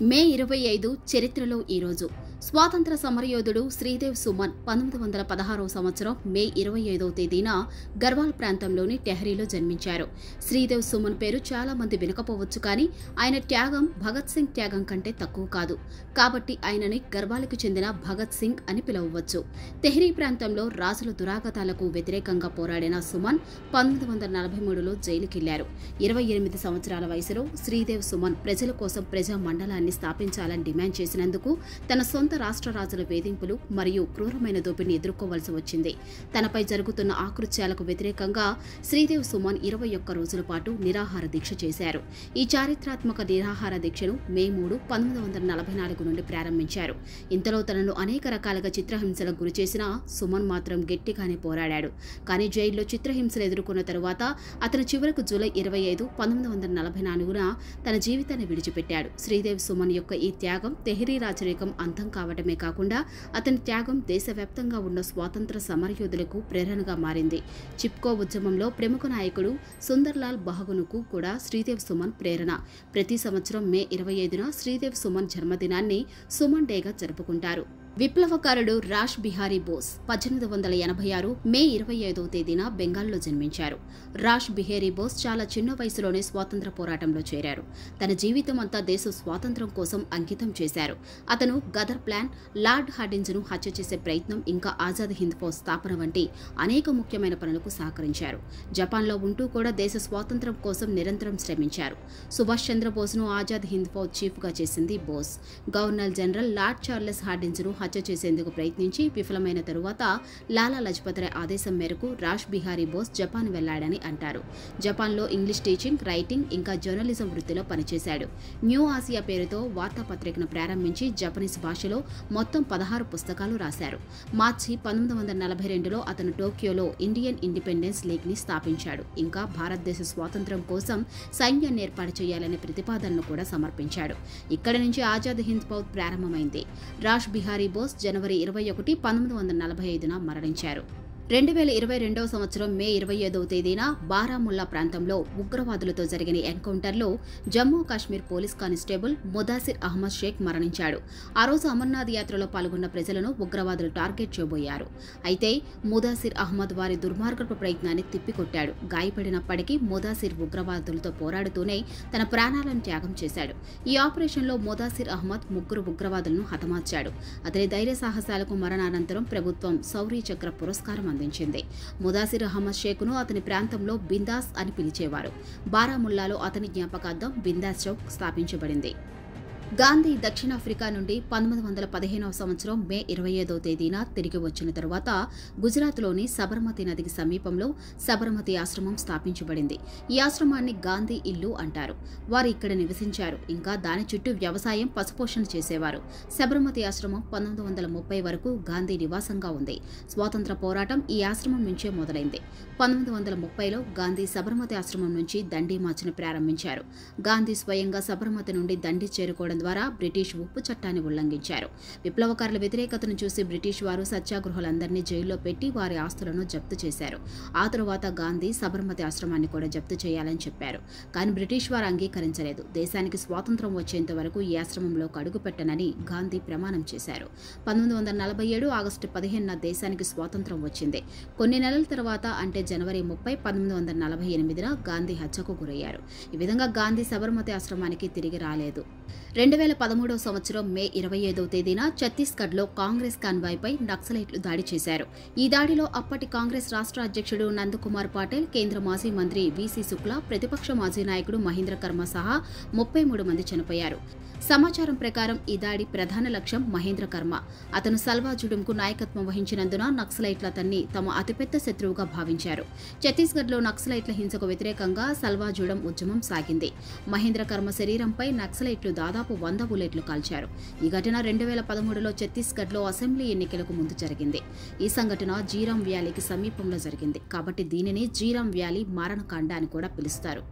మే 25 చరిత్రలో ఈరోజు స్వాతంత్ర సమరయోధుడు శ్రీదేవ్ సుమన్ 1916వ సంవత్సరం మే 25వ తేదీన గర్వాల్ ప్రాంతంలోని టెహరీలో జన్మించారు. శ్రీదేవ్ సుమన్ పేరు చాలా మంది వినకపోవచ్చు, కానీ ఆయన త్యాగం భగత్ సింగ్ త్యాగం కంటే తక్కువ కాదు. కాబట్టి ఆయనని గర్వాలకు చెందిన భగత్ సింగ్ అని పిలవవచ్చు. టెహరీ ప్రాంతంలో రాజుల దురాగతాలకు వ్యతిరేకంగా పోరాడిన సుమన్ 1943లో జైలుకెళ్లారు. 28 సంవత్సరాల వయసులో శ్రీదేవ్ సుమన్ ప్రజల కోసం ప్రజా మండలాన్ని స్థాపించాలని డిమాండ్ చేసినందుకు తన సొంత రాష్ట్ర రాజుల వేధింపులు మరియు క్రూరమైన దోపిడిని ఎదుర్కోవాల్సి వచ్చింది. తనపై జరుగుతున్న ఆకృత్యాలకు వ్యతిరేకంగా శ్రీదేవ్ సుమన్ 21 రోజుల పాటు నిరాహార దీక్ష చేశారు. ఈ చారిత్రాత్మక నిరాహార దీక్షను మే 3, 1944 నుండి ప్రారంభించారు. ఇంతలో తనను అనేక రకాలుగా చిత్రహింసలకు గురిచేసిన సుమన్ మాత్రం గట్టిగానే పోరాడాడు. కానీ జైల్లో చిత్రహింసలు ఎదుర్కొన్న తరువాత అతను చివరకు జూలై 25, 1944న తన జీవితాన్ని విడిచిపెట్టాడు. శ్రీదేవ్ సుమన్ యొక్క ఈ త్యాగం తెహరీ రాజరికం అంతం కావడమే కాకుండా అతని త్యాగం దేశవ్యాప్తంగా ఉన్న స్వాతంత్ర సమరయోధులకు ప్రేరణగా మారింది. చిప్కో ఉద్యమంలో ప్రముఖ నాయకుడు సుందర్లాల్ బహగున్కు కూడా శ్రీదేవ్ సుమన్ ప్రేరణ. ప్రతి సంవత్సరం మే 25న శ్రీదేవ్ సుమన్ జన్మదినాన్ని సుమన్ డేగా జరుపుకుంటారు. విప్లవకారుడు రాష్ బిహారీ బోస్ 1886 మే 25వ తేదీన బెంగాల్లో జన్మించారు. రాష్ బిహారీ బోస్ చాలా చిన్న వయసులోనే స్వాతంత్ర పోరాటంలో చేరారు. తన జీవితం అంతా దేశ స్వాతంత్ర్యం కోసం అంకితం చేశారు. అతను గదర్ ప్లాన్, లార్డ్ హార్డింజ్ను హత్య చేసే ప్రయత్నం, ఇంకా ఆజాద్ హింద్ ఫౌజ్ స్థాపన వంటి అనేక ముఖ్యమైన పనులకు సహకరించారు. జపాన్లో ఉంటూ కూడా దేశ స్వాతంత్ర్యం కోసం నిరంతరం శ్రమించారు. సుభాష్ చంద్రబోస్ను ఆజాద్ హింద్ ఫౌజ్ చీఫ్గా చేసింది Bose. Governor general lord Charles హార్డింజ్ను హత్య చేసేందుకు ప్రయత్నించి విఫలమైన తరువాత లాలా లజపత్ రాయ్ ఆదేశం మేరకు రాష్ బిహారీ బోస్ జపాన్ వెళ్లాడని అంటారు. జపాన్లో ఇంగ్లీష్ టీచింగ్, రైటింగ్ ఇంకా జర్నలిజం వృత్తిలో పనిచేశాడు. న్యూ ఆసియా పేరుతో వార్తాపత్రికను ప్రారంభించి జపనీస్ భాషలో మొత్తం 16 పుస్తకాలు రాశారు. మార్చి 1942లో అతను టోక్యోలో ఇండియన్ ఇండిపెండెన్స్ లీగ్ని స్థాపించాడు. ఇంకా భారతదేశ స్వాతంత్ర్యం కోసం సైన్యాన్ని ఏర్పాటు చేయాలనే ప్రతిపాదనను కూడా సమర్పించాడు. ఇక్కడి నుంచి ఆజాద్ హింద్ ఫౌజ్ ప్రారంభమైంది. రాష్ బిహారీ బోస్ జనవరి 21, 1945న మరణించారు. 2022వ సంవత్సరం మే 25వ తేదీన బారాముల్లా ప్రాంతంలో ఉగ్రవాదులతో జరిగిన ఎన్కౌంటర్లో జమ్మూ కాశ్మీర్ పోలీస్ కానిస్టేబుల్ ముదాసిర్ అహ్మద్ షేక్ మరణించాడు. ఆ రోజు అమర్నాథ్ యాత్రలో పాల్గొన్న ప్రజలను ఉగ్రవాదులు టార్గెట్ చేయబోయారు. అయితే ముదాసిర్ అహ్మద్ వారి దుర్మార్గపు ప్రయత్నాన్ని తిప్పికొట్టాడు. గాయపడినప్పటికీ ముదాసిర్ ఉగ్రవాదులతో పోరాడుతూనే తన ప్రాణాలను త్యాగం చేశాడు. ఈ ఆపరేషన్లో ముదాసిర్ అహ్మద్ 3 ఉగ్రవాదులను హతమార్చాడు. అతని ధైర్య సాహసాలకు మరణానంతరం ప్రభుత్వం శౌర్య చక్ర పురస్కారం అందించింది. ముదాసిర్ అహ్మద్ షేక్ను అతని ప్రాంతంలో బిందాస్ అని పిలిచేవారు. బారాముల్లాలో అతని జ్ఞాపకార్థం బిందాస్ చౌక్ స్థాపించబడింది. గాంధీ దక్షిణాఫ్రికా నుండి 1915వ సంవత్సరం మే 25వ తేదీన తిరిగి వచ్చిన తరువాత గుజరాత్లోని సబర్మతి నదికి సమీపంలో సబర్మతి ఆశ్రమం స్థాపించబడింది. ఈ ఆశ్రమాన్ని గాంధీ ఇల్లు అంటారు. వారు ఇక్కడ నివసించారు. ఇంకా దాని చుట్టూ వ్యవసాయం, పశుపోషణ చేసేవారు. సబర్మతి ఆశ్రమం 1930 వరకు గాంధీ నివాసంగా ఉంది. స్వాతంత్ర పోరాటం ఈ ఆశ్రమం నుంచే మొదలైంది. 1930లో గాంధీ సబర్మతి ఆశ్రమం నుంచి దండి మార్చ్ను ప్రారంభించారు. గాంధీ స్వయంగా సబర్మతి నుండి దండి చేరుకోవడం ద్వారా బ్రిటిష్ ఉప్పు చట్టాన్ని ఉల్లంఘించారు. విప్లవకారుల వ్యతిరేకతను చూసి బ్రిటిష్ వారు సత్యాగ్రహులందరినీ జైల్లో పెట్టి వారి ఆస్తులను జప్తు చేశారు. ఆ తరువాత గాంధీ సబర్మతి ఆశ్రమాన్ని కూడా జప్తు చేయాలని చెప్పారు. కానీ బ్రిటిష్ వారు అంగీకరించలేదు. దేశానికి స్వాతంత్ర్యం వచ్చేంత వరకు ఈ ఆశ్రమంలో అడుగుపెట్టనని గాంధీ ప్రమాణం చేశారు. 1947 ఆగస్టు 15న దేశానికి స్వాతంత్ర్యం వచ్చింది. కొన్ని నెలల తర్వాత అంటే జనవరి 30, 1948న గాంధీ హత్యకు గురయ్యారు. ఈ విధంగా గాంధీ సబర్మతి ఆశ్రమానికి తిరిగి రాలేదు. 2013వ సంవత్సరం మే 25వ తేదీన ఛత్తీస్గఢ్లో కాంగ్రెస్ కాన్వాయ్పై నక్సలైట్లు దాడి చేశారు. ఈ దాడిలో అప్పటి కాంగ్రెస్ రాష్ట్ర అధ్యక్షుడు నందకుమార్ పాటిల్, కేంద్ర మాజీ మంత్రి వీసీ శుక్లా, ప్రతిపక్ష మాజీ నాయకుడు మహేంద్ర కర్మ సహా 33 మంది చనిపోయారు. సమాచారం ప్రకారం ఈ దాడి ప్రధాన లక్ష్యం మహేంద్ర కర్మ. అతను సల్వాజుడంకు నాయకత్వం వహించినందున నక్సలైట్లు అతన్ని తమ అతిపెద్ద శత్రువుగా భావించారు. ఛత్తీస్గఢ్లో నక్సలైట్ల హింసకు వ్యతిరేకంగా సల్వాజుడం ఉద్యమం సాగింది. మహేంద్ర కర్మ శరీరంపై నక్సలైట్లు దాదాపు 100 బుల్లెట్లు కాల్చారు. ఈ ఘటన 2013లో ఛత్తీస్గఢ్లో అసెంబ్లీ ఎన్నికలకు ముందు జరిగింది. ఈ సంఘటన జీరామ్ వ్యాలీకి సమీపంలో జరిగింది. కాబట్టి దీనిని జీరామ్ వ్యాలీ మారణకాండ అని కూడా పిలుస్తారు.